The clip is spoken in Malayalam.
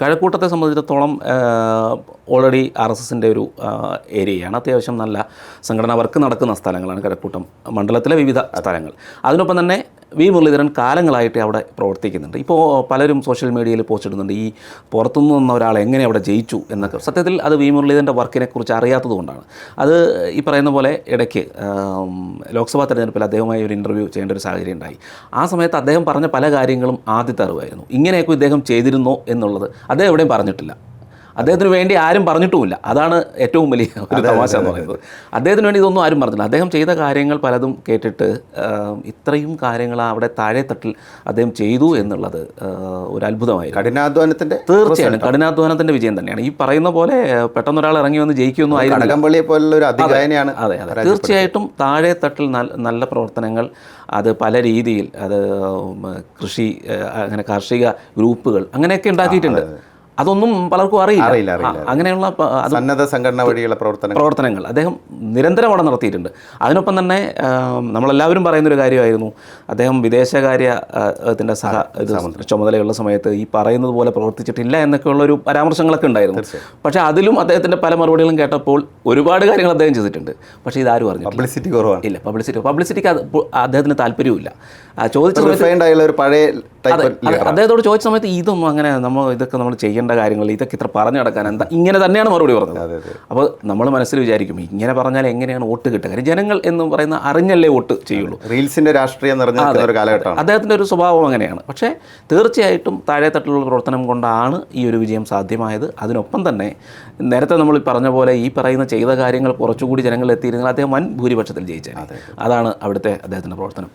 കഴക്കൂട്ടത്തെ സംബന്ധിച്ചിടത്തോളം ഓൾറെഡി RSSൻ്റെ ഒരു ഏരിയയാണ്. അത്യാവശ്യം നല്ല സംഘടനാ വർക്ക് നടക്കുന്ന സ്ഥലങ്ങളാണ് കഴക്കൂട്ടം മണ്ഡലത്തിലെ വിവിധ സ്ഥലങ്ങൾ. അതിനൊപ്പം തന്നെ വി മുരളീധരൻ കാലങ്ങളായിട്ട് അവിടെ പ്രവർത്തിക്കുന്നുണ്ട്. ഇപ്പോൾ പലരും സോഷ്യൽ മീഡിയയിൽ പോസ്റ്റ് ഇടുന്നുണ്ട് ഈ പുറത്തുനിന്ന് വന്ന ഒരാൾ എങ്ങനെ അവിടെ ജയിച്ചു എന്നൊക്കെ. സത്യത്തിൽ അത് വി മുരളീധരൻ്റെ വർക്കിനെക്കുറിച്ച് അറിയാത്തത് കൊണ്ടാണ്. അത് ഈ പറയുന്ന പോലെ ഇടയ്ക്ക് ലോക്സഭാ തെരഞ്ഞെടുപ്പിൽ അദ്ദേഹവുമായി ഒരു ഇൻ്റർവ്യൂ ചെയ്യേണ്ട ഒരു സാഹചര്യം ഉണ്ടായി. ആ സമയത്ത് അദ്ദേഹം പറഞ്ഞ പല കാര്യങ്ങളും ആദ്യത്തെ അറിവായിരുന്നു. ഇങ്ങനെയൊക്കെ ഇദ്ദേഹം ചെയ്തിരുന്നോ എന്നുള്ളത് അദ്ദേഹം എവിടെയും പറഞ്ഞിട്ടില്ല. അദ്ദേഹത്തിന് വേണ്ടി ആരും പറഞ്ഞിട്ടുമില്ല. അതാണ് ഏറ്റവും വലിയ ഒരു തമാശ എന്ന് പറയുന്നത്. അദ്ദേഹത്തിന് വേണ്ടി ഇതൊന്നും ആരും പറഞ്ഞില്ല. അദ്ദേഹം ചെയ്ത കാര്യങ്ങൾ പലതും കേട്ടിട്ട് ഇത്രയും കാര്യങ്ങൾ അവിടെ താഴെത്തട്ടിൽ അദ്ദേഹം ചെയ്തു എന്നുള്ളത് ഒരു അത്ഭുതമായി. കഠിനാധ്വാനത്തിൻ്റെ തീർച്ചയായും കഠിനാധ്വാനത്തിൻ്റെ വിജയം തന്നെയാണ്. ഈ പറയുന്ന പോലെ പെട്ടെന്ന് ഒരാൾ ഇറങ്ങി വന്ന് ജയിക്കുമെന്നും ആയിരുന്നു. കടകംപള്ളിയെ പോലുള്ള ഒരു അധികായനെയാണ്. അതെ അതെ, തീർച്ചയായിട്ടും താഴെത്തട്ടിൽ നല്ല പ്രവർത്തനങ്ങൾ അത് പല രീതിയിൽ അത് കൃഷി അങ്ങനെ കാർഷിക ഗ്രൂപ്പുകൾ അങ്ങനെയൊക്കെ ഉണ്ടാക്കിയിട്ടുണ്ട്. അതൊന്നും പലർക്കും അറിയില്ല. അങ്ങനെയുള്ള സന്നദ്ധ സംഘടന വഴിയുള്ള പ്രവർത്തനങ്ങൾ അദ്ദേഹം നിരന്തരം അവിടെ നടത്തിയിട്ടുണ്ട്. അതിനൊപ്പം തന്നെ നമ്മളെല്ലാവരും പറയുന്നൊരു കാര്യമായിരുന്നു, അദ്ദേഹം വിദേശകാര്യത്തിൻ്റെ ചുമതലയുള്ള സമയത്ത് ഈ പറയുന്നത് പോലെ പ്രവർത്തിച്ചിട്ടില്ല എന്നൊക്കെയുള്ളൊരു പരാമർശങ്ങളൊക്കെ ഉണ്ടായിരുന്നു. പക്ഷേ അതിലും അദ്ദേഹത്തിൻ്റെ പല മറുപടികളും കേട്ടപ്പോൾ ഒരുപാട് കാര്യങ്ങൾ അദ്ദേഹം ചെയ്തിട്ടുണ്ട്. പക്ഷേ ഇതാരും അറിഞ്ഞു. പബ്ലിസിറ്റി കുറവാണ്. ഇല്ല, പബ്ലിസിറ്റിക്ക് അദ്ദേഹത്തിന് താല്പര്യമില്ല. ചോദിച്ച അദ്ദേഹത്തോട് ചോദിച്ച സമയത്ത് ഇതൊന്നും അങ്ങനെ ഇതൊക്കെ നമ്മൾ ചെയ്യേണ്ട കാര്യങ്ങൾ, ഇതൊക്കെ ഇത്ര പറഞ്ഞു നടക്കാൻ എന്താ, ഇങ്ങനെ തന്നെയാണ് മറുപടി പറഞ്ഞത്. അപ്പോൾ നമ്മൾ മനസ്സിൽ വിചാരിക്കും ഇങ്ങനെ പറഞ്ഞാൽ എങ്ങനെയാണ് വോട്ട് കിട്ടുക? കാര്യം ജനങ്ങൾ എന്ന് പറയുന്ന അറിഞ്ഞല്ലേ വോട്ട് ചെയ്യുള്ളൂ. റീൽസിൻ്റെ രാഷ്ട്രീയം നിറഞ്ഞ ഒരു കാലഘട്ടമാണ്. അദ്ദേഹത്തിൻ്റെ ഒരു സ്വഭാവം അങ്ങനെയാണ്. പക്ഷേ തീർച്ചയായിട്ടും താഴെത്തട്ടിലുള്ള പ്രവർത്തനം കൊണ്ടാണ് ഈ ഒരു വിജയം സാധ്യമായത്. അതിനൊപ്പം തന്നെ നേരത്തെ നമ്മൾ പറഞ്ഞ പോലെ ഈ പറയുന്ന ചെയ്ത കാര്യങ്ങൾ കുറച്ചുകൂടി ജനങ്ങളിൽ എത്തിയിരുന്നെങ്കിൽ അദ്ദേഹം വൻ ഭൂരിപക്ഷത്തിൽ ജയിച്ചത്. അതാണ് അവിടുത്തെ അദ്ദേഹത്തിൻ്റെ പ്രവർത്തനം.